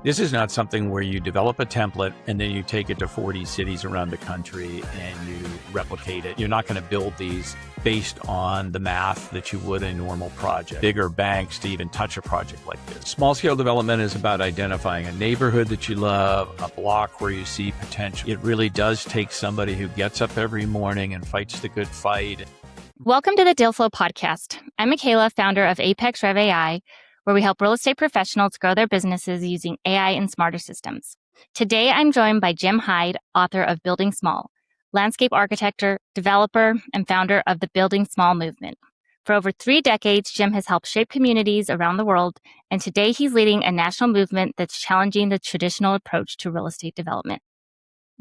This is not something where you develop a template and then you take it to 40 cities around the country and you replicate it. You're not going to build these based on the math that you would a normal project. Bigger banks to even touch a project like this. Small scale development is about identifying a neighborhood that you love, a block where you see potential. It really does take somebody who gets up every morning and fights the good fight. Welcome to the Deal Flow podcast. I'm Michaela, founder of Apex Rev AI, where we help real estate professionals grow their businesses using AI and smarter systems. Today, I'm joined by Jim Heid, author of Building Small, landscape architecture, developer, and founder of the Building Small movement. For over 3 decades, Jim has helped shape communities around the world, and today he's leading a national movement that's challenging the traditional approach to real estate development.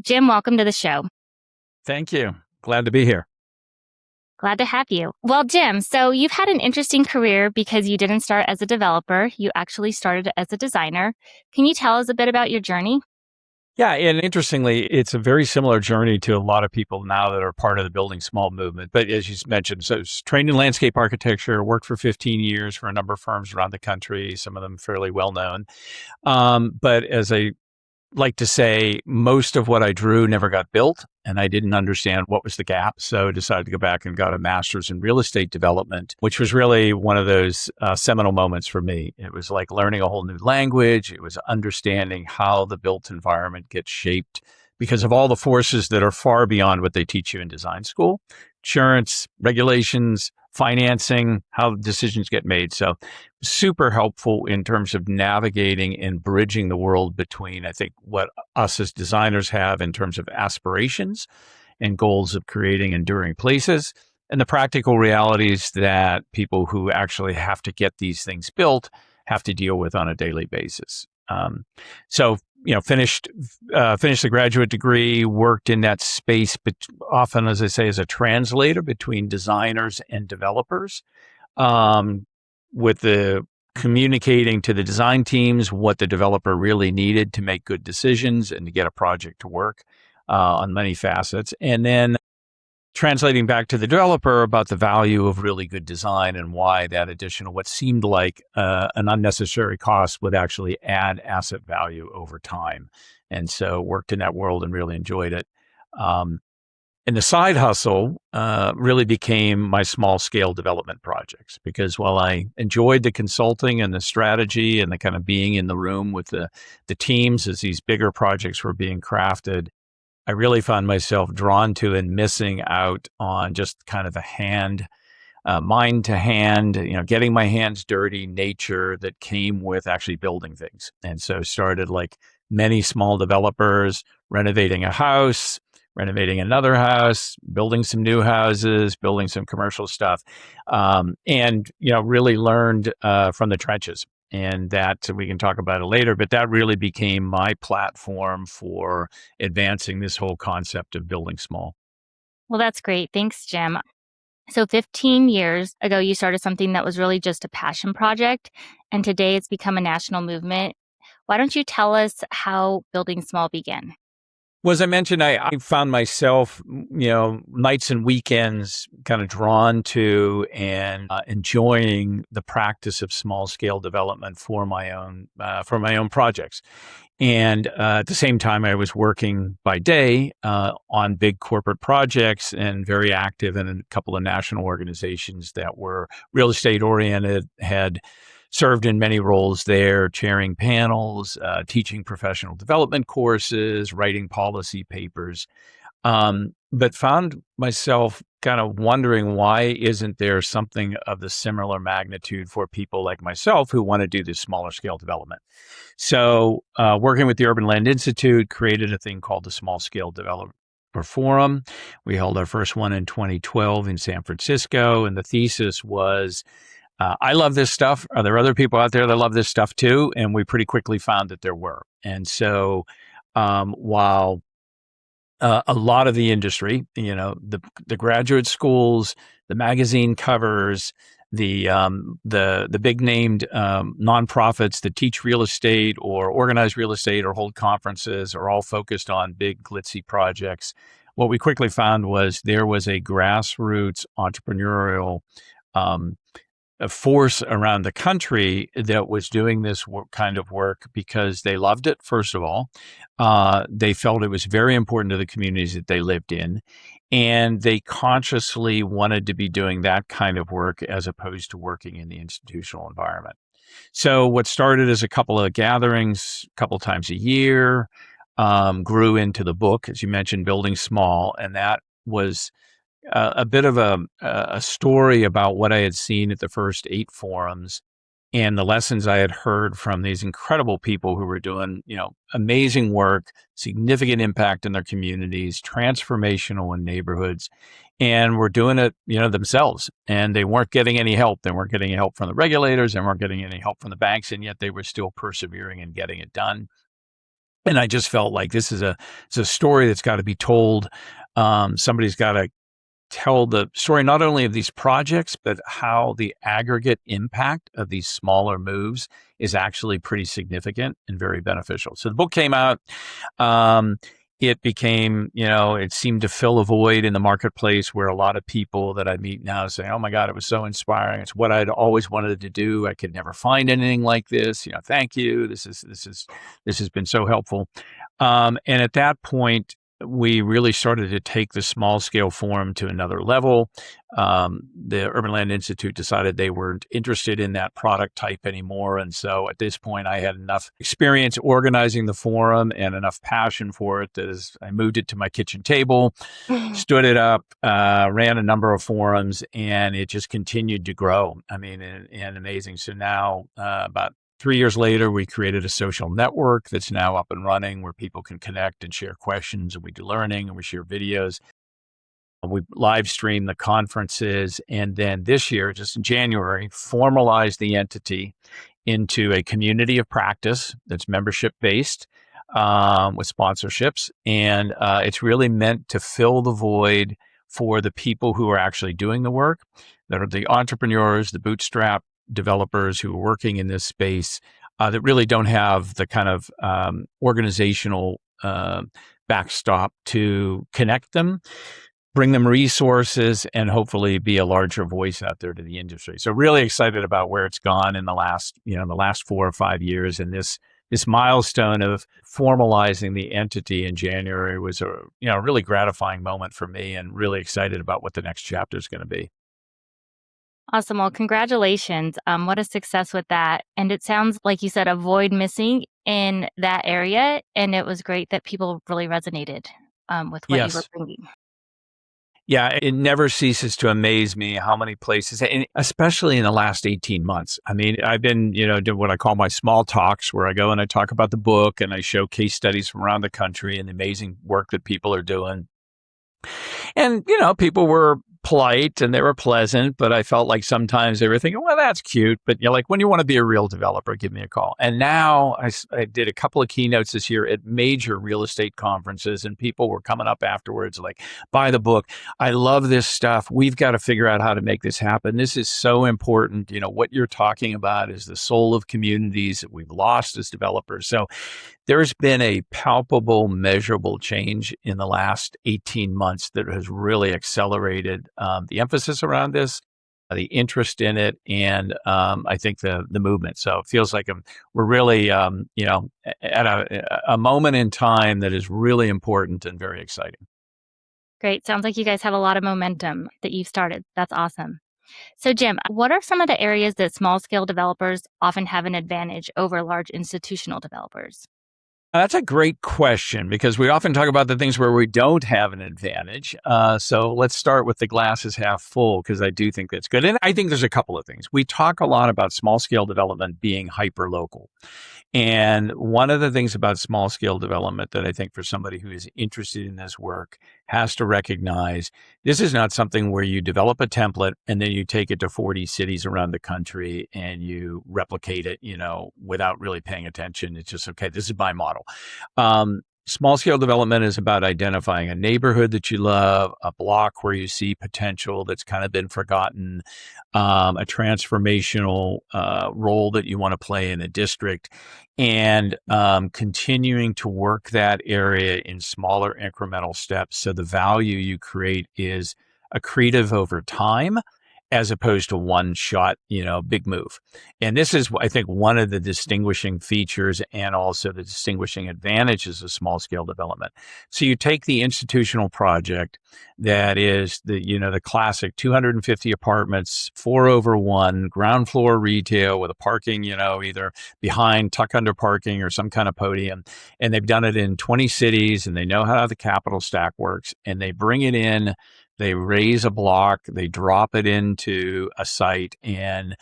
Jim, welcome to the show. Thank you. Glad to be here. Glad to have you. Well, Jim, so you've had an interesting career because you didn't start as a developer. You actually started as a designer. Can you tell us a bit about your journey? Yeah, and interestingly, it's a very similar journey to a lot of people now that are part of the Building Small movement. But as you mentioned, so I was trained in landscape architecture, worked for 15 years for a number of firms around the country, some of them fairly well known. But as I like to say, most of what I drew never got built, and I didn't understand what was the gap. So I decided to go back and got a master's in real estate development, which was really one of those seminal moments for me. It was like learning a whole new language. It was understanding how the built environment gets shaped because of all the forces that are far beyond what they teach you in design school: insurance, regulations, financing, how decisions get made. So super helpful in terms of navigating and bridging the world between, I think, what us as designers have in terms of aspirations and goals of creating enduring places, and the practical realities that people who actually have to get these things built have to deal with on a daily basis. Finished the graduate degree, worked in that space, but often, as I say, as a translator between designers and developers, with the communicating to the design teams what the developer really needed to make good decisions and to get a project to work on many facets. And then translating back to the developer about the value of really good design and why that additional, what seemed like an unnecessary cost would actually add asset value over time. And so worked in that world and really enjoyed it. And the side hustle really became my small scale development projects, because while I enjoyed the consulting and the strategy and the kind of being in the room with the teams as these bigger projects were being crafted, I really found myself drawn to and missing out on just kind of the mind to hand, getting my hands dirty nature that came with actually building things. And so started like many small developers, renovating a house, renovating another house, building some new houses, building some commercial stuff, and really learned from the trenches. And that we can talk about it later, but that really became my platform for advancing this whole concept of building small. Well, that's great. Thanks, Jim. So 15 years ago, you started something that was really just a passion project, and today it's become a national movement. Why don't you tell us how Building Small began? Well, as I mentioned, I found myself, nights and weekends kind of drawn to and enjoying the practice of small scale development for my own projects. And at the same time, I was working by day on big corporate projects and very active in a couple of national organizations that were real estate oriented, had served in many roles there, chairing panels, teaching professional development courses, writing policy papers, but found myself kind of wondering, why isn't there something of the similar magnitude for people like myself who want to do this smaller scale development? So working with the Urban Land Institute, created a thing called the Small Scale Developer Forum. We held our first one in 2012 in San Francisco, and the thesis was, I love this stuff. Are there other people out there that love this stuff too? And we pretty quickly found that there were. And so while a lot of the industry, the graduate schools, the magazine covers, the big named nonprofits that teach real estate or organize real estate or hold conferences are all focused on big glitzy projects, what we quickly found was there was a grassroots entrepreneurial a force around the country that was doing this kind of work because they loved it, first of all. They felt it was very important to the communities that they lived in. And they consciously wanted to be doing that kind of work as opposed to working in the institutional environment. So what started as a couple of gatherings, a couple times a year, grew into the book, as you mentioned, Building Small. And that was a bit of a story about what I had seen at the first 8 forums and the lessons I had heard from these incredible people who were doing, amazing work, significant impact in their communities, transformational in neighborhoods, and were doing it, themselves. And they weren't getting any help. They weren't getting help from the regulators. They weren't getting any help from the banks, and yet they were still persevering and getting it done. And I just felt like it's a story that's got to be told. Somebody's got to tell the story not only of these projects, but how the aggregate impact of these smaller moves is actually pretty significant and very beneficial. So the book came out. It became, it seemed to fill a void in the marketplace where a lot of people that I meet now say, oh my God, it was so inspiring. It's what I'd always wanted to do. I could never find anything like this. Thank you. This has been so helpful. And at that point, we really started to take the small scale forum to another level. The Urban Land Institute decided they weren't interested in that product type anymore. And so at this point, I had enough experience organizing the forum and enough passion for it that as I moved it to my kitchen table, stood it up, ran a number of forums, and it just continued to grow. I mean, and amazing. So now about 3 years later, we created a social network that's now up and running where people can connect and share questions, and we do learning and we share videos. We live stream the conferences. And then this year, just in January, formalized the entity into a community of practice that's membership based with sponsorships. And it's really meant to fill the void for the people who are actually doing the work, that are the entrepreneurs, the bootstrap developers who are working in this space that really don't have the kind of organizational backstop to connect them, bring them resources, and hopefully be a larger voice out there to the industry. So really excited about where it's gone in the last 4 or 5 years. And this milestone of formalizing the entity in January was a really gratifying moment for me, and really excited about what the next chapter is going to be. Awesome. Well, congratulations. What a success with that. And it sounds like you said a void missing in that area. And it was great that people really resonated with what you were Yes. bringing. Yeah, it never ceases to amaze me how many places, and especially in the last 18 months. I mean, I've been, doing what I call my small talks, where I go and I talk about the book and I show case studies from around the country and the amazing work that people are doing. And, people were polite and they were pleasant, but I felt like sometimes they were thinking, well, that's cute. But when you want to be a real developer, give me a call. And now I did a couple of keynotes this year at major real estate conferences, and people were coming up afterwards like, buy the book. I love this stuff. We've got to figure out how to make this happen. This is so important. What you're talking about is the soul of communities that we've lost as developers. So there's been a palpable, measurable change in the last 18 months that has really accelerated the emphasis around this, the interest in it, and I think the movement. So it feels like we're really, at a moment in time that is really important and very exciting. Great. Sounds like you guys have a lot of momentum that you've started. That's awesome. So, Jim, what are some of the areas that small scale developers often have an advantage over large institutional developers? That's a great question, because we often talk about the things where we don't have an advantage. So let's start with the glass is half full, because I do think that's good. And I think there's a couple of things. We talk a lot about small scale development being hyperlocal. And one of the things about small scale development that I think for somebody who is interested in this work has to recognize, this is not something where you develop a template and then you take it to 40 cities around the country and you replicate it, without really paying attention. It's just, okay, this is my model. Small scale development is about identifying a neighborhood that you love, a block where you see potential that's kind of been forgotten, a transformational role that you want to play in a district, and continuing to work that area in smaller incremental steps. So the value you create is accretive over time, as opposed to one shot, big move. And this is, I think, one of the distinguishing features and also the distinguishing advantages of small scale development. So you take the institutional project that is the classic 250 apartments, 4/1, ground floor retail with a parking, either behind, tuck under parking or some kind of podium. And they've done it in 20 cities and they know how the capital stack works, and they bring it in. They raise a block, they drop it into a site, and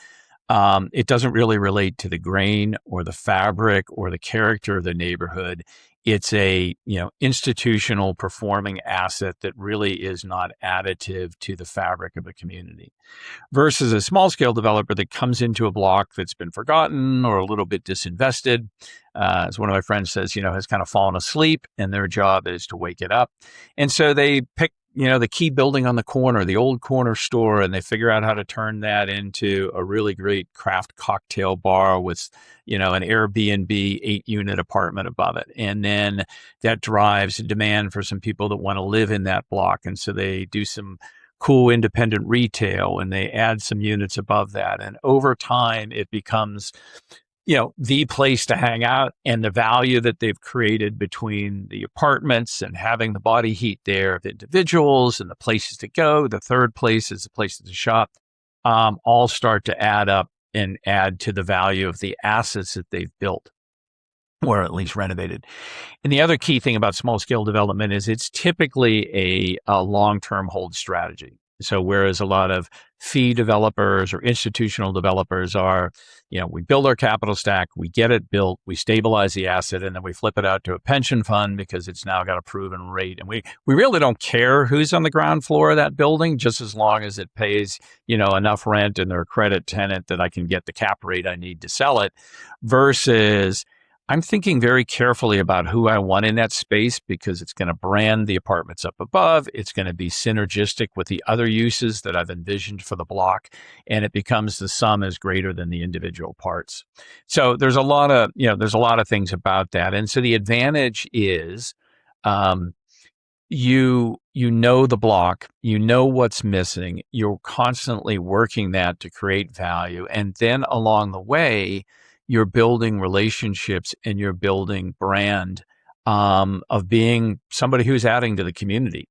it doesn't really relate to the grain or the fabric or the character of the neighborhood. It's a institutional performing asset that really is not additive to the fabric of the community. Versus a small scale developer that comes into a block that's been forgotten or a little bit disinvested, as one of my friends says, has kind of fallen asleep, and their job is to wake it up. And so they pick the key building on the corner, the old corner store, and they figure out how to turn that into a really great craft cocktail bar with, an Airbnb 8-unit apartment above it. And then that drives a demand for some people that want to live in that block. And so they do some cool independent retail and they add some units above that. And over time, it becomes the place to hang out, and the value that they've created between the apartments and having the body heat there of individuals and the places to go. The third place is the places to shop, all start to add up and add to the value of the assets that they've built or at least renovated. And the other key thing about small scale development is it's typically a long-term hold strategy. So whereas a lot of fee developers or institutional developers are, we build our capital stack, we get it built, we stabilize the asset, and then we flip it out to a pension fund because it's now got a proven rate. And we really don't care who's on the ground floor of that building, just as long as it pays, enough rent and they're a credit tenant that I can get the cap rate I need to sell it. Versus I'm thinking very carefully about who I want in that space because it's going to brand the apartments up above. It's going to be synergistic with the other uses that I've envisioned for the block. And it becomes the sum is greater than the individual parts. So there's a lot of things about that. And so the advantage is, you know the block, you know what's missing, you're constantly working that to create value. And then along the way, you're building relationships and you're building brand of being somebody who's adding to the community.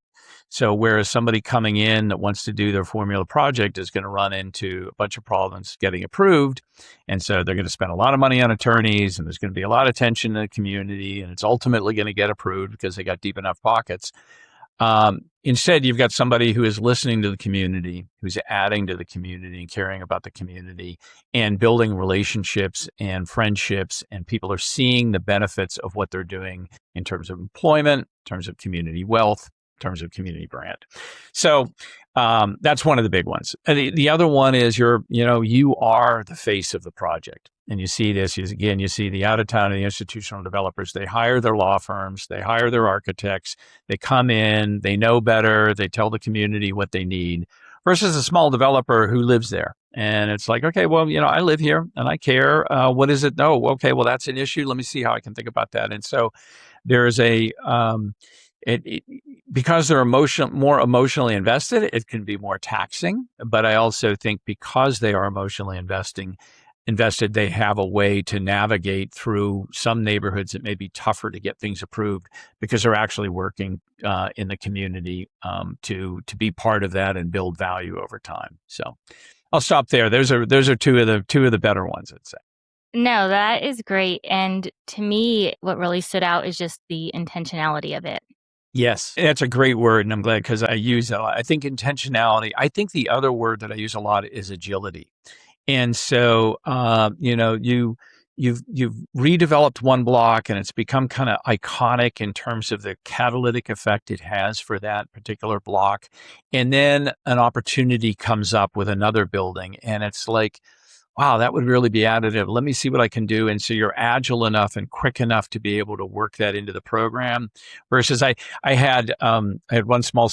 So whereas somebody coming in that wants to do their formula project is going to run into a bunch of problems getting approved. And so they're going to spend a lot of money on attorneys and there's going to be a lot of tension in the community and it's ultimately going to get approved because they got deep enough pockets. Instead, you've got somebody who is listening to the community, who's adding to the community and caring about the community and building relationships and friendships, and people are seeing the benefits of what they're doing in terms of employment, in terms of community wealth, in terms of community brand. So that's one of the big ones. The other one is you are the face of the project. And you see this, you see the out-of-town and the institutional developers, they hire their law firms, they hire their architects, they come in, they know better, they tell the community what they need, versus a small developer who lives there. And it's like, okay, well, I live here and I care. What is it? No, okay, well, that's an issue. Let me see how I can think about that. And so there's because they're more emotionally invested, it can be more taxing. But I also think because they are emotionally invested, they have a way to navigate through some neighborhoods that may be tougher to get things approved because they're actually working in the community to be part of that and build value over time. So I'll stop there. Those are two of the better ones, I'd say. No, that is great. And to me, what really stood out is just the intentionality of it. Yes, that's a great word, and I'm glad because I use it a lot. I think intentionality. I think the other word that I use a lot is agility. And so, you've redeveloped one block and it's become kind of iconic in terms of the catalytic effect it has for that particular block. And then an opportunity comes up with another building and it's like, wow, that would really be additive. Let me see what I can do. And so you're agile enough and quick enough to be able to work that into the program. Versus I had one small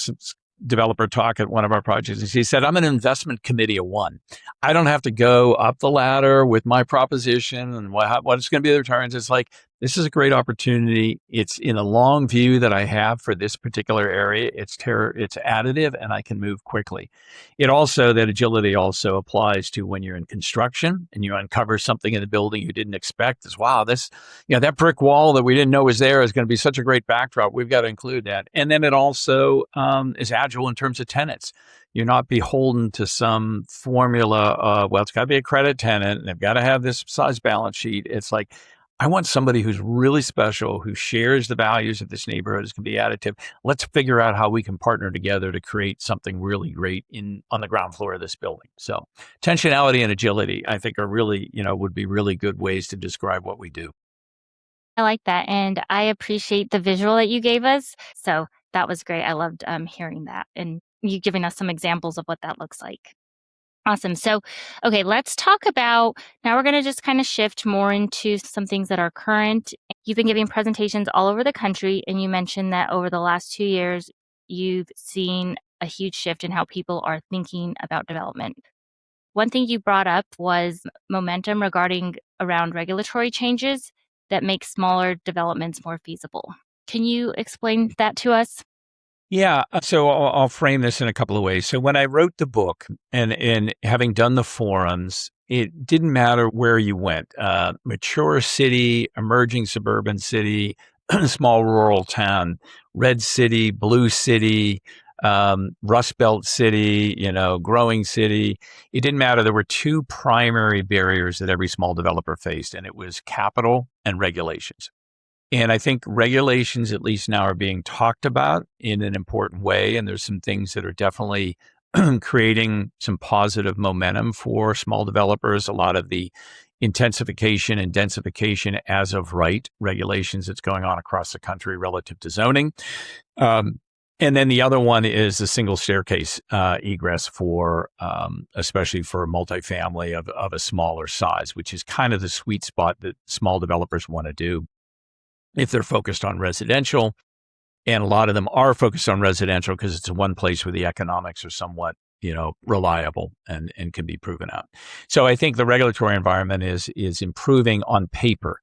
developer talk at one of our projects. And he said, I'm an investment committee of one. I don't have to go up the ladder with my proposition and what's going to be the returns. It's like, this is a great opportunity. It's in a long view that I have for this particular area. It's additive and I can move quickly. That agility also applies to when you're in construction and you uncover something in the building you didn't expect. Wow, that brick wall that we didn't know was there is going to be such a great backdrop. We've got to include that. And then it also is agile in terms of tenants. You're not beholden to some formula. Well, it's got to be a credit tenant and they've got to have this size balance sheet. It's like, I want somebody who's really special, who shares the values of this neighborhood, is going to be additive. Let's figure out how we can partner together to create something really great on the ground floor of this building. So tensionality and agility, I think, are really, would be really good ways to describe what we do. I like that. And I appreciate the visual that you gave us. So that was great. I loved hearing that and you giving us some examples of what that looks like. Awesome. So, okay, let's talk about now we're going to just kind of shift more into some things that are current. You've been giving presentations all over the country, and you mentioned that over the last 2 years, you've seen a huge shift in how people are thinking about development. One thing you brought up was momentum around regulatory changes that make smaller developments more feasible. Can you explain that to us? Yeah, so I'll frame this in a couple of ways. So when I wrote the book and having done the forums, it didn't matter where you went, mature city, emerging suburban city, small rural town, red city, blue city, Rust Belt city, growing city. It didn't matter. There were two primary barriers that every small developer faced, and it was capital and regulations. And I think regulations, at least now, are being talked about in an important way. And there's some things that are definitely creating some positive momentum for small developers. A lot of the intensification and densification as of right regulations that's going on across the country relative to zoning. And then the other one is the single staircase egress for, especially for multifamily of a smaller size, which is kind of the sweet spot that small developers want to do if they're focused on residential. And a lot of them are focused on residential because it's one place where the economics are somewhat, reliable and can be proven out. So I think the regulatory environment is improving on paper.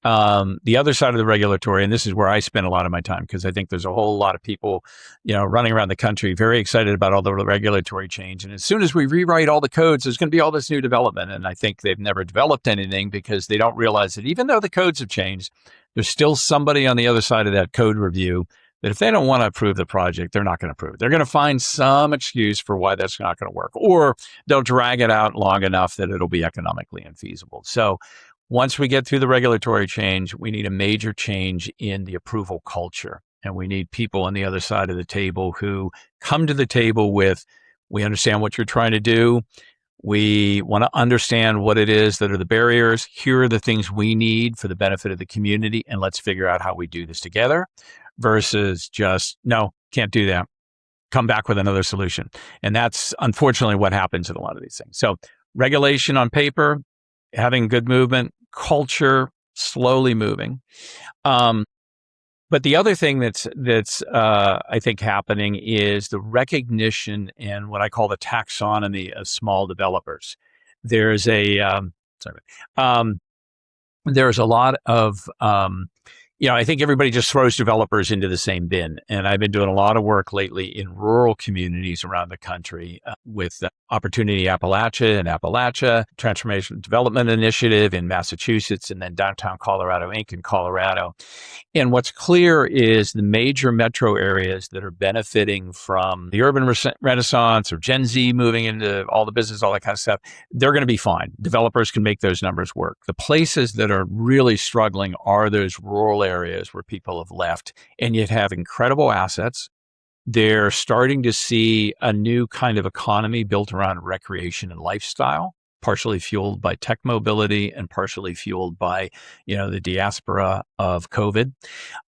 The other side of the regulatory, and this is where I spend a lot of my time, because I think there's a whole lot of people, running around the country, very excited about all the regulatory change. And as soon as we rewrite all the codes, there's going to be all this new development. And I think they've never developed anything because they don't realize that even though the codes have changed, there's still somebody on the other side of that code review that if they don't want to approve the project, they're not going to approve it. They're going to find some excuse for why that's not going to work, or they'll drag it out long enough that it'll be economically infeasible. So once we get through the regulatory change, we need a major change in the approval culture. And we need people on the other side of the table who come to the table with, we understand what you're trying to do. We want to understand what it is that are the barriers. Here are the things we need for the benefit of the community. And let's figure out how we do this together versus just, no, can't do that. Come back with another solution. And that's unfortunately what happens in a lot of these things. So regulation on paper, having good movement, culture slowly moving. But the other thing that's I think happening is the recognition and what I call the taxonomy of small developers. There's there's a lot of I think everybody just throws developers into the same bin. And I've been doing a lot of work lately in rural communities around the country with Opportunity Appalachia, Transformation Development Initiative in Massachusetts, and then Downtown Colorado Inc. in Colorado. And what's clear is the major metro areas that are benefiting from the urban renaissance or Gen Z moving into all the business, all that kind of stuff, they're going to be fine. Developers can make those numbers work. The places that are really struggling are those rural areas where people have left and yet have incredible assets. They're starting to see a new kind of economy built around recreation and lifestyle, partially fueled by tech mobility and partially fueled by, the diaspora of COVID.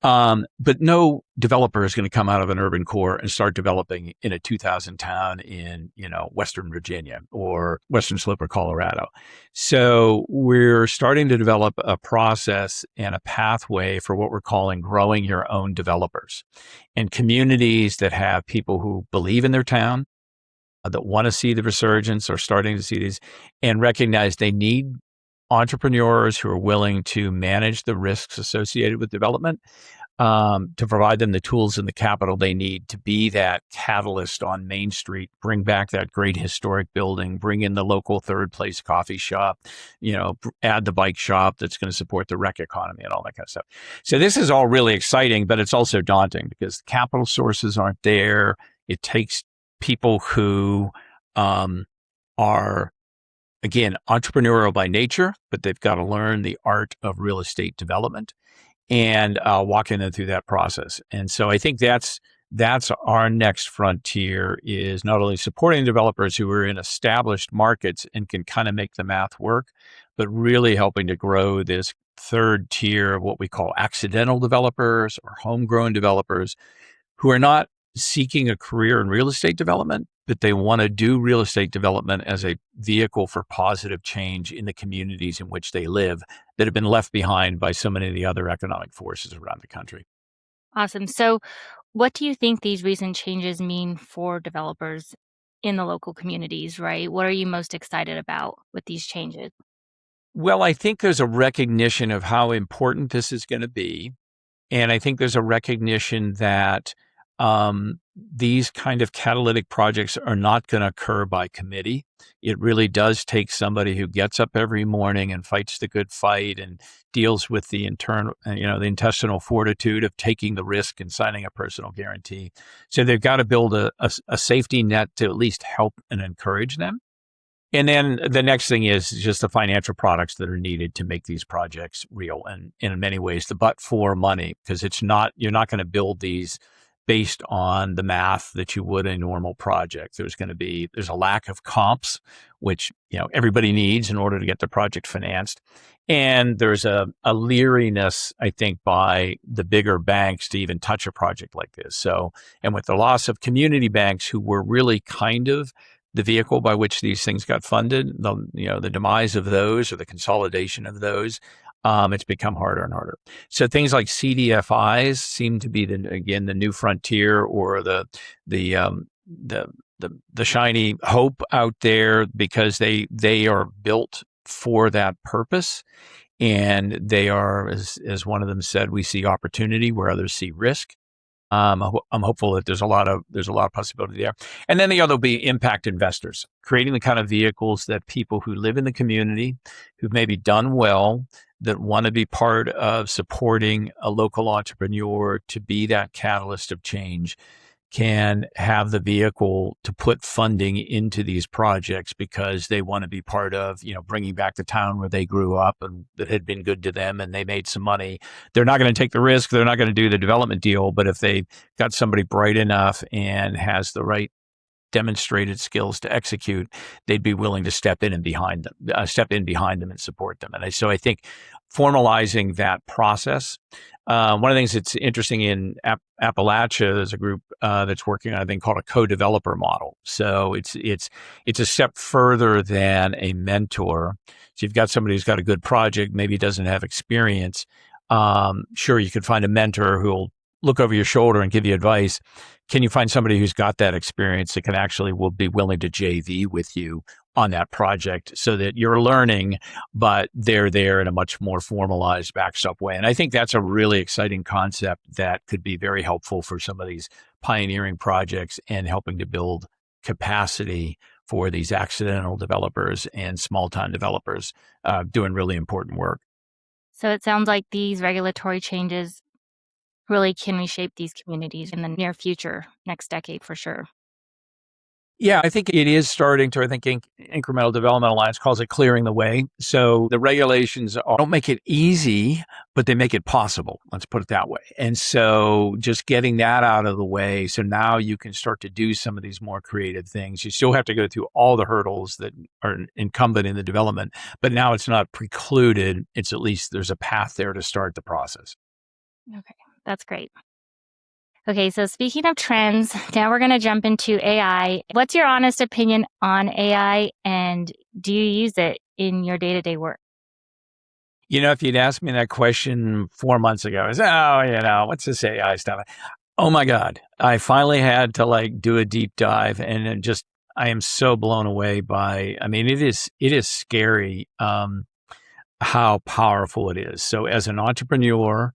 But no developer is going to come out of an urban core and start developing in a 2,000 town in, Western Virginia or Western Slope or Colorado. So we're starting to develop a process and a pathway for what we're calling growing your own developers, and communities that have people who believe in their town, that want to see the resurgence or starting to see these and recognize they need entrepreneurs who are willing to manage the risks associated with development, to provide them the tools and the capital they need to be that catalyst on Main Street, bring back that great historic building, bring in the local third place coffee shop, add the bike shop that's going to support the rec economy and all that kind of stuff. So this is all really exciting, but it's also daunting because the capital sources aren't there. It takes people who are, again, entrepreneurial by nature, but they've got to learn the art of real estate development and walking them through that process. And so I think that's our next frontier, is not only supporting developers who are in established markets and can kind of make the math work, but really helping to grow this third tier of what we call accidental developers or homegrown developers who are not seeking a career in real estate development, but they want to do real estate development as a vehicle for positive change in the communities in which they live that have been left behind by so many of the other economic forces around the country. Awesome. So, what do you think these recent changes mean for developers in the local communities, right? What are you most excited about with these changes? Well, I think there's a recognition of how important this is going to be. And I think there's a recognition that these kind of catalytic projects are not going to occur by committee. It really does take somebody who gets up every morning and fights the good fight and deals with the the intestinal fortitude of taking the risk and signing a personal guarantee. So they've got to build a safety net to at least help and encourage them. And then the next thing is just the financial products that are needed to make these projects real. And in many ways, the but for money, because you're not going to build these based on the math that you would a normal project. There's a lack of comps, which, everybody needs in order to get the project financed. And there's a leeriness, I think, by the bigger banks to even touch a project like this. So, and with the loss of community banks who were really kind of the vehicle by which these things got funded, the demise of those or the consolidation of those, it's become harder and harder. So things like CDFIs seem to be the new frontier, or the shiny hope out there, because they are built for that purpose, and they are, as one of them said, we see opportunity where others see risk. I'm hopeful that there's a lot of possibility there. And then the other will be impact investors, creating the kind of vehicles that people who live in the community, who've maybe done well, that want to be part of supporting a local entrepreneur to be that catalyst of change, can have the vehicle to put funding into these projects because they want to be part of, bringing back the town where they grew up and that had been good to them and they made some money. They're not going to take the risk. They're not going to do the development deal. But if they got somebody bright enough and has the right demonstrated skills to execute, they'd be willing to step in behind them and support them. And so I think formalizing that process. One of the things that's interesting in Appalachia, there's a group that's working on a thing called a co-developer model. So it's a step further than a mentor. So you've got somebody who's got a good project, maybe doesn't have experience. Sure, you could find a mentor who'll look over your shoulder and give you advice. Can you find somebody who's got that experience that will be willing to JV with you on that project, so that you're learning, but they're there in a much more formalized, backstop way? And I think that's a really exciting concept that could be very helpful for some of these pioneering projects and helping to build capacity for these accidental developers and small town developers doing really important work. So it sounds like these regulatory changes really can reshape these communities in the near future, next decade for sure. Yeah, I think it is starting to. I think Incremental Development Alliance calls it clearing the way. So the regulations don't make it easy, but they make it possible. Let's put it that way. And so just getting that out of the way, so now you can start to do some of these more creative things. You still have to go through all the hurdles that are incumbent in the development, but now it's not precluded. It's at least there's a path there to start the process. Okay, that's great. Okay, so speaking of trends, now we're going to jump into AI. What's your honest opinion on AI, and do you use it in your day-to-day work? If you'd asked me that question 4 months ago, I was, what's this AI stuff? Oh my God. I finally had to do a deep dive, and I am so blown away by, it is scary. how powerful it is. So as an entrepreneur,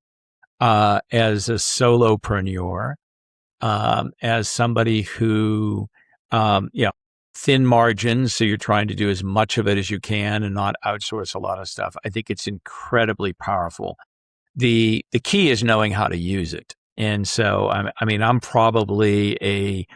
as a solopreneur, as somebody who, you know, thin margins, so you're trying to do as much of it as you can and not outsource a lot of stuff. I think it's incredibly powerful. The key is knowing how to use it. And so, I mean, I'm probably a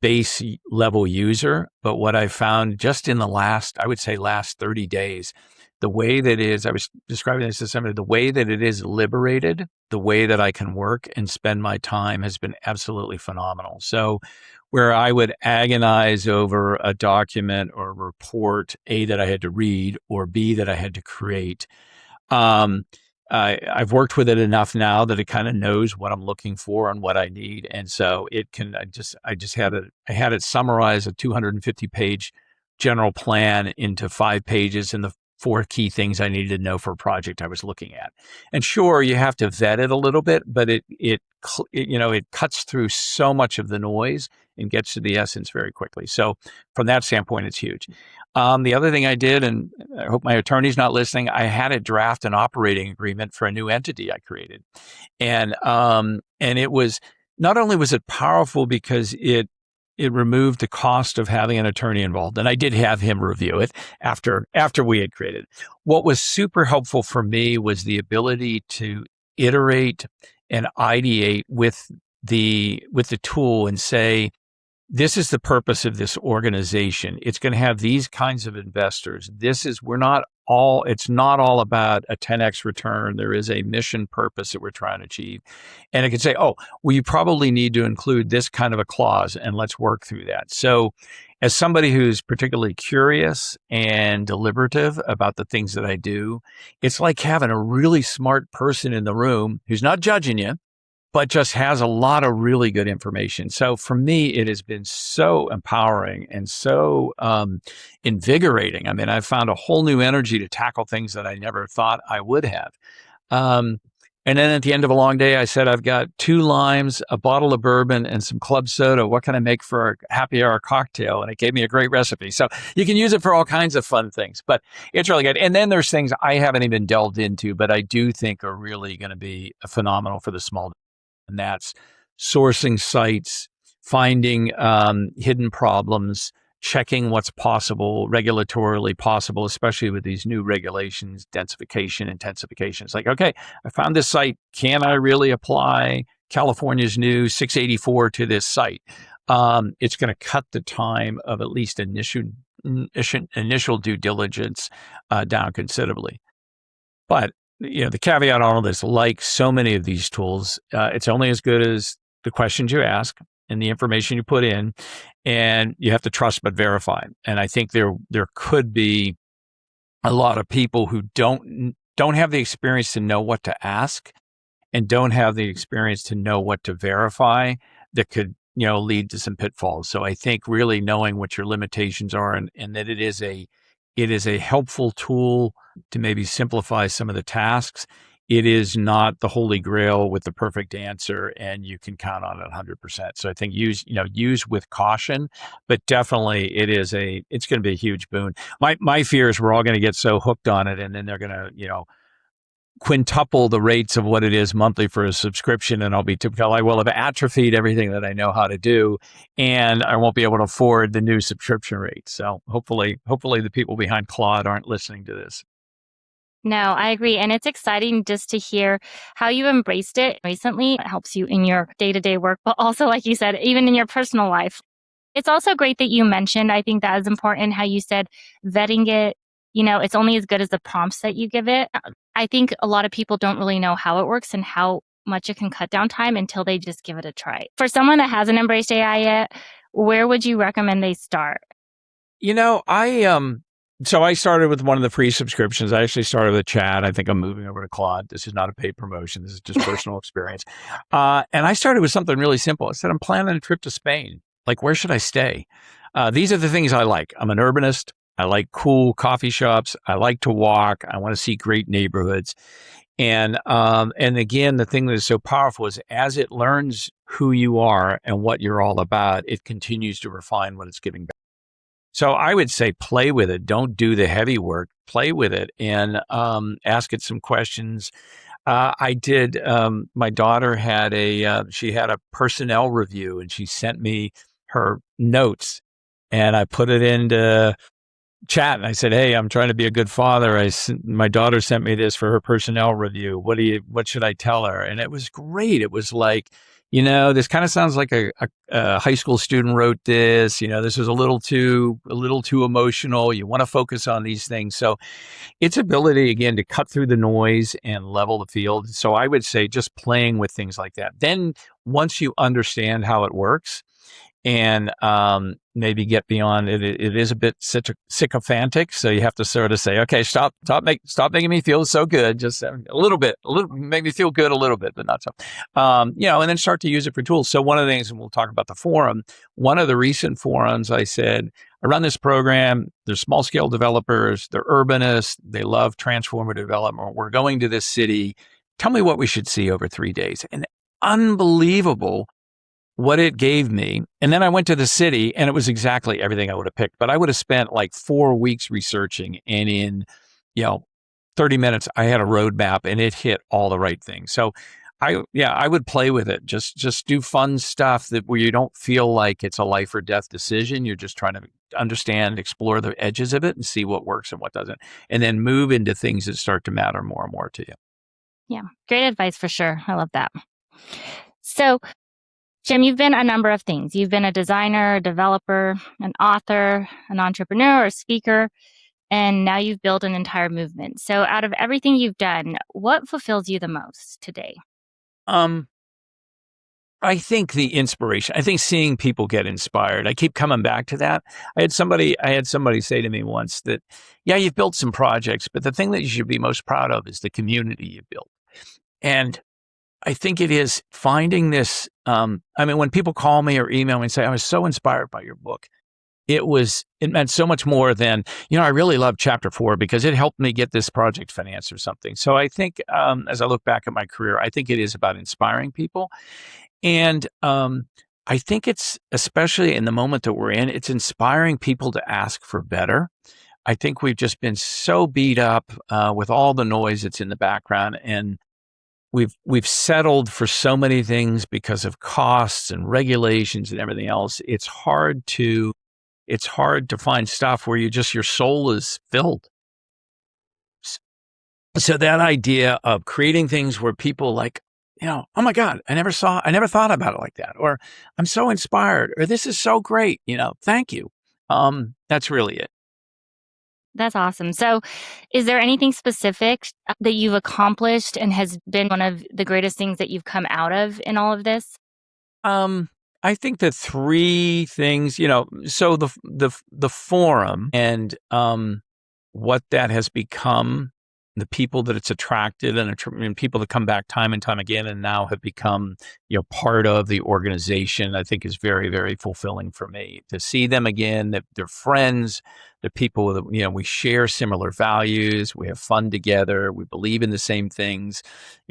base level user, but what I found just in the last, I would say last 30 days, the way that is, I was describing this to somebody, the way that it is liberated, the way that I can work and spend my time has been absolutely phenomenal. So where I would agonize over a document or a report, A, that I had to read, or B, that I had to create, um, I've worked with it enough now that it kind of knows what I'm looking for and what I need, and so it can. I had it summarize a 250-page general plan into 5 pages and the 4 key things I needed to know for a project I was looking at. And sure, you have to vet it a little bit, but it cuts through so much of the noise and gets to the essence very quickly. So from that standpoint, it's huge. The other thing I did, and I hope my attorney's not listening, I had to draft an operating agreement for a new entity I created. And it was, not only was it powerful because it removed the cost of having an attorney involved. And I did have him review it after we had created it. What was super helpful for me was the ability to iterate and ideate with the tool and say, this is the purpose of this organization. It's going to have these kinds of investors. It's not all about a 10x return. There is a mission purpose that we're trying to achieve. And it can say, oh, well, you probably need to include this kind of a clause, and let's work through that. So as somebody who's particularly curious and deliberative about the things that I do, it's like having a really smart person in the room who's not judging you, but just has a lot of really good information. So for me, it has been so empowering and so invigorating. I mean, I've found a whole new energy to tackle things that I never thought I would have. And then at the end of a long day, I said, I've got 2 limes, a bottle of bourbon, and some club soda. What can I make for a happy hour cocktail? And it gave me a great recipe. So you can use it for all kinds of fun things, but it's really good. And then there's things I haven't even delved into, but I do think are really going to be phenomenal for the small. And that's sourcing sites, finding hidden problems, checking what's possible, regulatorily possible, especially with these new regulations, densification, intensification. It's like, okay, I found this site. Can I really apply California's new 684 to this site? It's going to cut the time of at least initial due diligence down considerably. But the caveat on all this, like so many of these tools, it's only as good as the questions you ask and the information you put in, and you have to trust but verify. And I think there could be a lot of people who don't have the experience to know what to ask and don't have the experience to know what to verify that could lead to some pitfalls. So I think really knowing what your limitations are and that it is a helpful tool to maybe simplify some of the tasks. It is not the holy grail with the perfect answer, and you can count on it 100%. So I think use with caution, but definitely it's going to be a huge boon. My fear is we're all going to get so hooked on it, and then they're going to, quintuple the rates of what it is monthly for a subscription, and I'll be typical. I will have atrophied everything that I know how to do, and I won't be able to afford the new subscription rate. So hopefully the people behind Claude aren't listening to this. No, I agree. And it's exciting just to hear how you embraced it recently. It helps you in your day-to-day work, but also, like you said, even in your personal life. It's also great that you mentioned, I think that is important, how you said vetting it, it's only as good as the prompts that you give it. I think a lot of people don't really know how it works and how much it can cut down time until they just give it a try. For someone that hasn't embraced AI yet, where would you recommend they start? So I started with one of the free subscriptions. I actually started with chat. I think I'm moving over to Claude. This is not a paid promotion. This is just personal experience. And I started with something really simple. I said, I'm planning a trip to Spain. Like, where should I stay? These are the things I like. I'm an urbanist. I like cool coffee shops. I like to walk. I want to see great neighborhoods. And again, the thing that is so powerful is as it learns who you are and what you're all about, it continues to refine what it's giving back. So I would say play with it. Don't do the heavy work. play with it and ask it some questions. I did. My daughter had she had a personnel review, and she sent me her notes, and I put it into chat, and I said, "Hey, I'm trying to be a good father. My daughter sent me this for her personnel review. What should I tell her?" And it was great. It was like, this kind of sounds like a high school student wrote this. This was a little too emotional. You want to focus on these things. So its ability, again, to cut through the noise and level the field. So I would say just playing with things like that. Then once you understand how it works and maybe get beyond it, it is a bit sycophantic. So you have to sort of say, okay, stop making me feel so good. Just a little, make me feel good a little bit, but not so, and then start to use it for tools. So one of the things, and we'll talk about the forum, one of the recent forums, I said, I run this program. They're small scale developers. They're urbanists. They love transformative development. We're going to this city. Tell me what we should see over 3 days. And unbelievable what it gave me. And then I went to the city, and it was exactly everything I would have picked. But I would have spent like 4 weeks researching, and in 30 minutes, I had a roadmap, and it hit all the right things. So I would play with it. Just do fun stuff where you don't feel like it's a life or death decision. You're just trying to understand, explore the edges of it, and see what works and what doesn't, and then move into things that start to matter more and more to you. Yeah, great advice for sure. I love that. So, Jim, you've been a number of things. You've been a designer, a developer, an author, an entrepreneur, a speaker, and now you've built an entire movement. So out of everything you've done, what fulfills you the most today? I think the inspiration, I think seeing people get inspired. I keep coming back to that. I had somebody say to me once that, yeah, you've built some projects, but the thing that you should be most proud of is the community you built. And I think it is finding this. When people call me or email me and say, I was so inspired by your book, it meant so much more than, I really love chapter 4 because it helped me get this project financed or something. So I think as I look back at my career, I think it is about inspiring people. And I think it's, especially in the moment that we're in, it's inspiring people to ask for better. I think we've just been so beat up with all the noise that's in the background, and we've settled for so many things because of costs and regulations and everything else. It's hard to find stuff where your soul is filled. So that idea of creating things where people like, oh my God, I never thought about it like that, or I'm so inspired, or this is so great, thank you. That's really it. That's awesome. So is there anything specific that you've accomplished and has been one of the greatest things that you've come out of in all of this? I think the 3 things, so the forum and what that has become, the people that it's attracted, and people that come back time and time again and now have become, part of the organization, I think is very, very fulfilling for me to see them again, that they're friends, they're people that, we share similar values, we have fun together, we believe in the same things,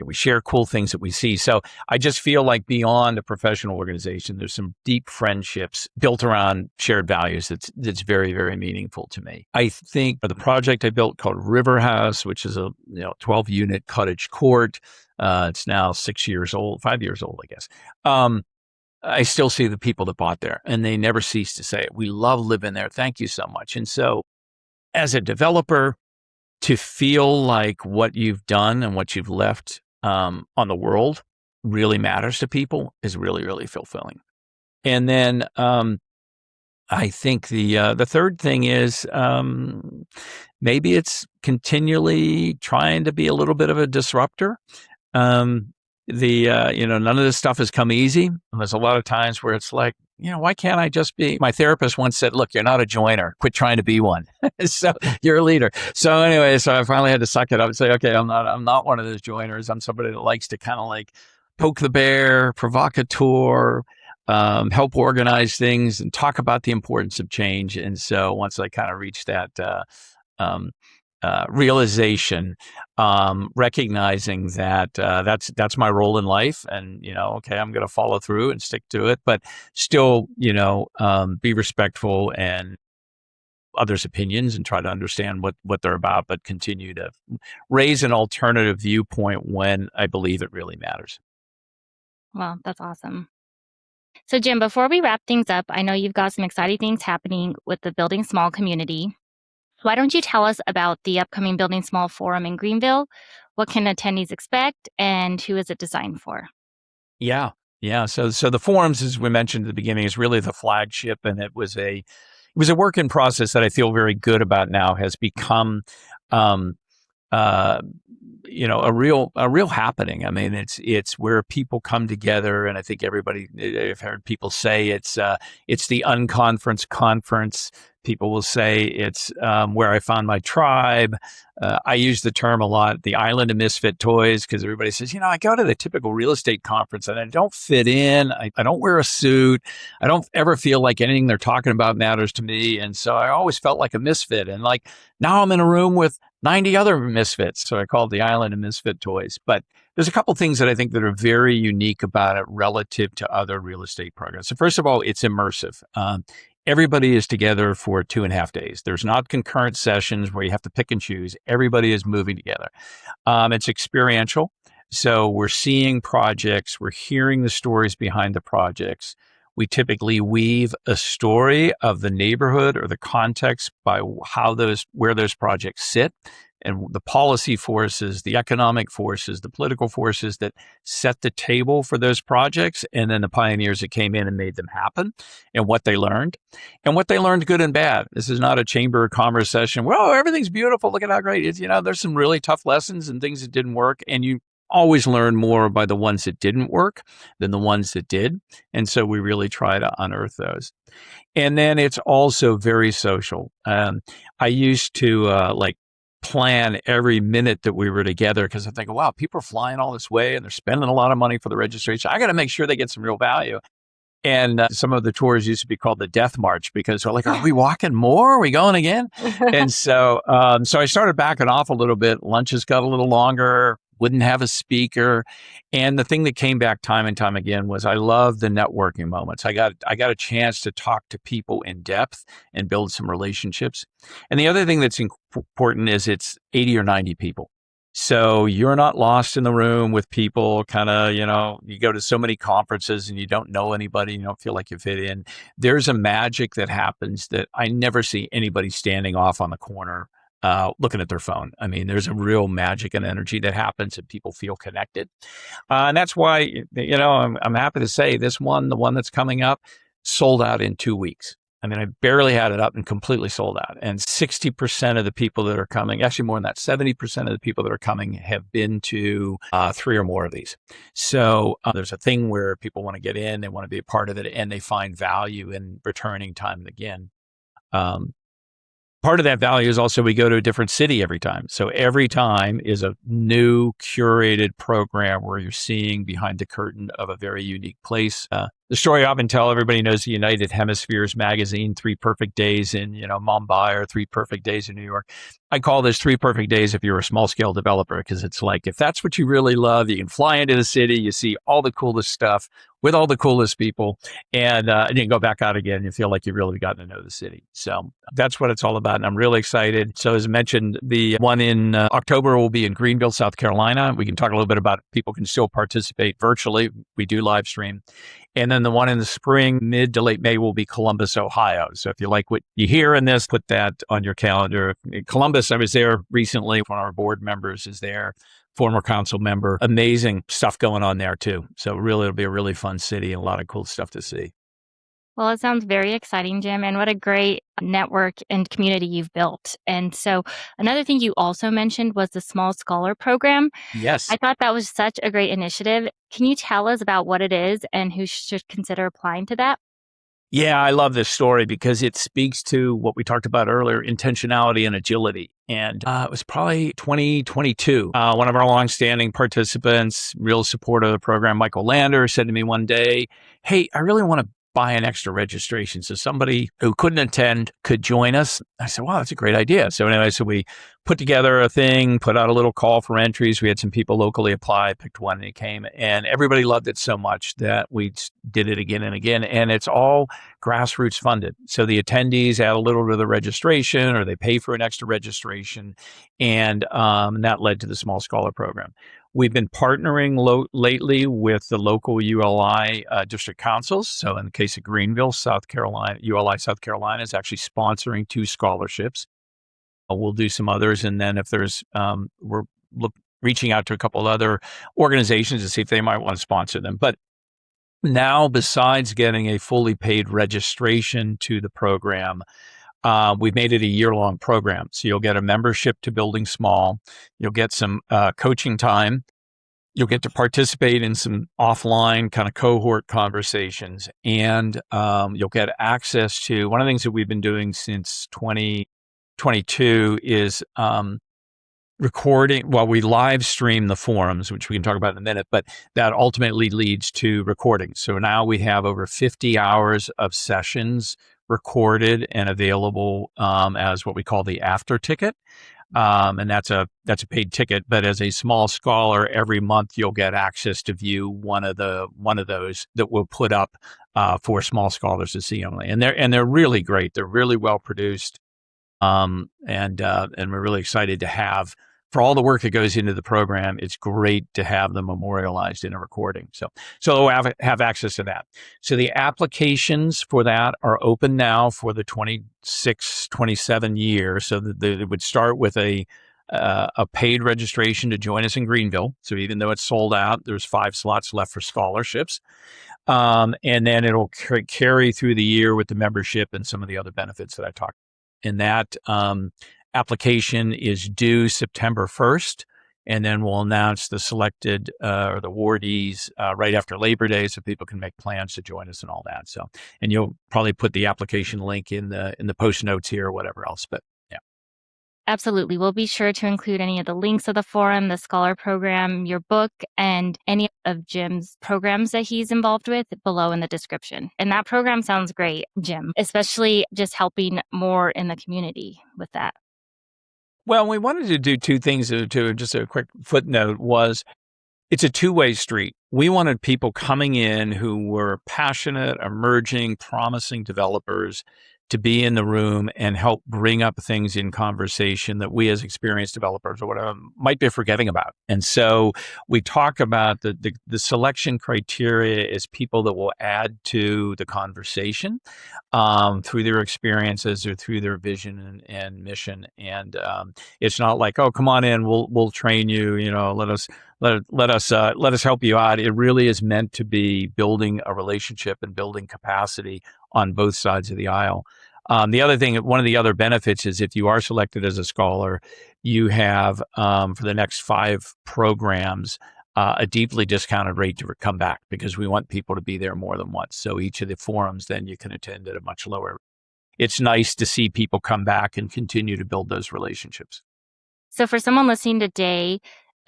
we share cool things that we see. So I just feel like beyond a professional organization, there's some deep friendships built around shared values that's very, very meaningful to me. I think the project I built called River House, which is a 12-unit cottage court, it's now 5 years old, I guess. I still see the people that bought there, and they never cease to say it. We love living there. Thank you so much. And so as a developer, to feel like what you've done and what you've left on the world really matters to people is really, really fulfilling. And then I think the third thing is maybe it's continually trying to be a little bit of a disruptor. None of this stuff has come easy. And there's a lot of times where it's like, why can't I just be? My therapist once said, look, you're not a joiner. Quit trying to be one. So you're a leader. So anyway, so I finally had to suck it up and say, okay, I'm not one of those joiners. I'm somebody that likes to kind of like poke the bear, provocateur, help organize things and talk about the importance of change. And so once I kind of reached that realization, recognizing that that's my role in life, and okay, I'm going to follow through and stick to it, but still, be respectful and others' opinions and try to understand what they're about, but continue to raise an alternative viewpoint when I believe it really matters. Well, that's awesome. So, Jim, before we wrap things up, I know you've got some exciting things happening with the Building Small community. Why don't you tell us about the upcoming Building Small Forum in Greenville? What can attendees expect, and who is it designed for? Yeah. Yeah. So the forums, as we mentioned at the beginning, is really the flagship, and it was a work in process that I feel very good about now. Has become um, uh, a real happening. I mean, it's where people come together, and I think everybody, I've heard people say it's the unconference conference. People will say it's where I found my tribe. I use the term a lot, the island of misfit toys, because everybody says, I go to the typical real estate conference and I don't fit in. I don't wear a suit. I don't ever feel like anything they're talking about matters to me. And so I always felt like a misfit. And like now I'm in a room with 90 other misfits. So I call it the island of misfit toys. But there's a couple things that I think that are very unique about it relative to other real estate programs. So first of all, it's immersive. Everybody is together for 2.5 days. There's not concurrent sessions where you have to pick and choose. Everybody is moving together. It's experiential. So we're seeing projects. We're hearing the stories behind the projects. We typically weave a story of the neighborhood or the context by where those projects sit, and the policy forces, the economic forces, the political forces that set the table for those projects, and then the pioneers that came in and made them happen, and what they learned, good and bad. This is not a chamber of commerce session. Well, everything's beautiful. Look at how great it is. There's some really tough lessons and things that didn't work, and you always learn more by the ones that didn't work than the ones that did. And so we really try to unearth those. And then it's also very social. I used to plan every minute that we were together because I'm thinking, wow, people are flying all this way and they're spending a lot of money for the registration. I got to make sure they get some real value. And some of the tours used to be called the Death March because we're like, are we walking more? Are we going again? And so I started backing off a little bit. Lunches got a little longer, wouldn't have a speaker. And the thing that came back time and time again was I love the networking moments. I got a chance to talk to people in depth and build some relationships. And the other thing that's important is it's 80 or 90 people. So you're not lost in the room with people kind of, you go to so many conferences and you don't know anybody, you don't feel like you fit in. There's a magic that happens that I never see anybody standing off on the corner looking at their phone. I mean, there's a real magic and energy that happens and people feel connected. And that's why, I'm happy to say the one that's coming up, sold out in 2 weeks. I mean, I barely had it up and completely sold out. And 60% of the people that are coming, actually more than that, 70% of the people that are coming have been to 3 or more of these. So there's a thing where people want to get in, they want to be a part of it, and they find value in returning time and again. Part of that value is also we go to a different city every time. So every time is a new curated program where you're seeing behind the curtain of a very unique place. The story I often tell, everybody knows the United Hemispheres magazine, 3 perfect days in, Mumbai or 3 perfect days in New York. I call this 3 perfect days if you're a small scale developer, because it's like, if that's what you really love, you can fly into the city, you see all the coolest stuff with all the coolest people, and you can go back out again and you feel like you've really gotten to know the city. So that's what it's all about. And I'm really excited. So as I mentioned, the one in October will be in Greenville, South Carolina. We can talk a little bit about it. People can still participate virtually. We do live stream. And then the one in the spring, mid to late May, will be Columbus, Ohio. So if you like what you hear in this, put that on your calendar. In Columbus, I was there recently. One of our board members is there, former council member. Amazing stuff going on there too. So really, it'll be a really fun city and a lot of cool stuff to see. Well, it sounds very exciting, Jim, and what a great network and community you've built. And so another thing you also mentioned was the Small Scholar Program. Yes. I thought that was such a great initiative. Can you tell us about what it is and who should consider applying to that? Yeah, I love this story because it speaks to what we talked about earlier, intentionality and agility. And it was probably 2022. One of our longstanding participants, real supporter of the program, Michael Lander, said to me one day, hey, I really want to buy an extra registration so somebody who couldn't attend could join us. I said, wow, that's a great idea. So anyway, we put together a thing, put out a little call for entries. We had some people locally apply, picked one, and it came. And everybody loved it so much that we did it again and again. And it's all grassroots funded. So the attendees add a little to the registration, or they pay for an extra registration. And that led to the Small Scholar Program. We've been partnering lately with the local ULI district councils. So in the case of Greenville, South Carolina, ULI South Carolina is actually sponsoring 2 scholarships. We'll do some others. And then if there's, we're reaching out to a couple other organizations to see if they might want to sponsor them. But now, besides getting a fully paid registration to the program, we've made it a year-long program. So you'll get a membership to Building Small. You'll get some coaching time. You'll get to participate in some offline kind of cohort conversations. And you'll get access to one of the things that we've been doing since 2022 is recording. Well, we live stream the forums, which we can talk about in a minute, but that ultimately leads to recordings. So now we have over 50 hours of sessions recorded and available as what we call the after ticket. And that's a paid ticket, but as a small scholar, every month you'll get access to view one of those that we'll put up for small scholars to see only. And they're really great. They're really well produced. And we're really excited to have, for all the work that goes into the program, it's great to have them memorialized in a recording. So we'll have access to that. So the applications for that are open now for the 26-27 year. So it would start with a paid registration to join us in Greenville. So even though it's sold out, there's 5 slots left for scholarships. And then it'll carry through the year with the membership and some of the other benefits that I talked about. And that application is due September 1st, and then we'll announce the selected or the awardees right after Labor Day, so people can make plans to join us and all that. So, and you'll probably put the application link in the post notes here or whatever else. But yeah, Absolutely. We'll be sure to include any of the links of the forum, the Scholar Program, your book, and any of Jim's programs that he's involved with below in the description. And that program sounds great, Jim, especially just helping more in the community with that. well, we wanted to do 2 things. To just a quick footnote was, it's a 2-way street. We wanted people coming in who were passionate, emerging, promising developers to be in the room and help bring up things in conversation that we as experienced developers or whatever might be forgetting about. And so we talk about the selection criteria is people that will add to the conversation through their experiences or through their vision and mission. And it's not like, oh, come on in, we'll train you, let us help you out. It really is meant to be building a relationship and building capacity on both sides of the aisle. The other thing, one of the other benefits is if you are selected as a scholar, you have for the next 5 programs a deeply discounted rate to come back, because we want people to be there more than once. So each of the forums, then you can attend at a much lower. It's nice to see people come back and continue to build those relationships. So for someone listening today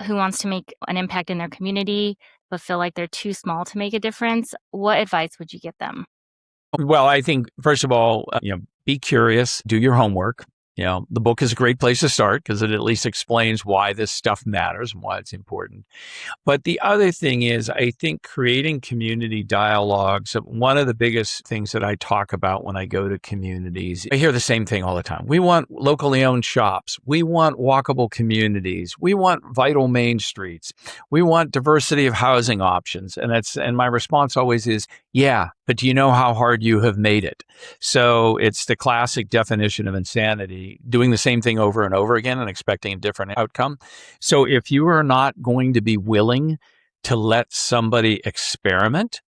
who wants to make an impact in their community, but feel like they're too small to make a difference, what advice would you give them? Well, I think, first of all, be curious, do your homework. The book is a great place to start because it at least explains why this stuff matters and why it's important. But the other thing is, I think creating community dialogues, one of the biggest things that I talk about when I go to communities, I hear the same thing all the time. We want locally owned shops. We want walkable communities. We want vital main streets. We want diversity of housing options. And my response always is, yeah, but do you know how hard you have made it? So it's the classic definition of insanity, doing the same thing over and over again and expecting a different outcome. So if you are not going to be willing to let somebody experiment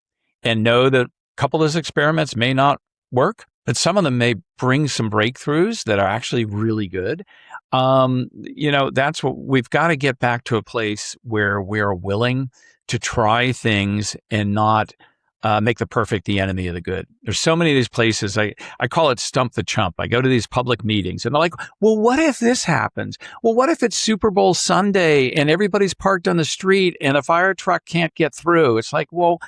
and know that a couple of those experiments may not work, but some of them may bring some breakthroughs that are actually really good, that's what we've got to get back to, a place where we're willing to try things and not make the perfect the enemy of the good. There's so many of these places. I call it stump the chump. I go to these public meetings and they're like, well, what if this happens? Well, what if it's Super Bowl Sunday and everybody's parked on the street and a fire truck can't get through? It's like, well,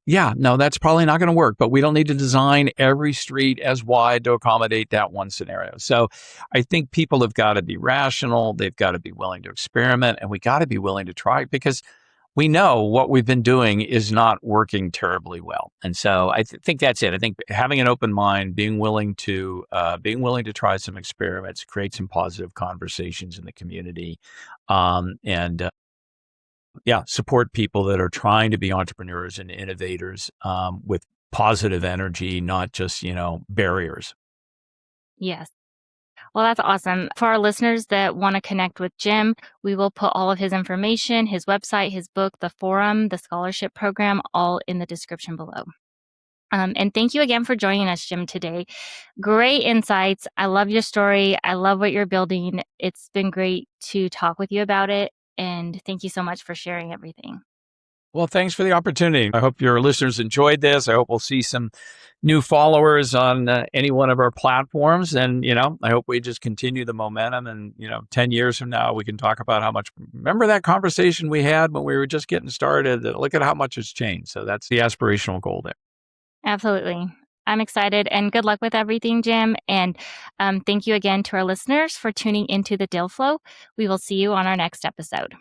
yeah, no, that's probably not going to work, but we don't need to design every street as wide to accommodate that one scenario. So I think people have got to be rational. They've got to be willing to experiment, and we got to be willing to try because we know what we've been doing is not working terribly well. And so I think that's it. I think having an open mind, being willing to try some experiments, create some positive conversations in the community, and yeah, support people that are trying to be entrepreneurs and innovators with positive energy, not just, barriers. Yes. Well, that's awesome. For our listeners that want to connect with Jim, we will put all of his information, his website, his book, the forum, the scholarship program, all in the description below. And thank you again for joining us, Jim, today. Great insights. I love your story. I love what you're building. It's been great to talk with you about it. And thank you so much for sharing everything. Well, thanks for the opportunity. I hope your listeners enjoyed this. I hope we'll see some new followers on any one of our platforms. And, I hope we just continue the momentum. And, 10 years from now, we can talk about how much, remember that conversation we had when we were just getting started? Look at how much has changed. So that's the aspirational goal there. Absolutely. I'm excited and good luck with everything, Jim. And thank you again to our listeners for tuning into the Deal Flow. We will see you on our next episode.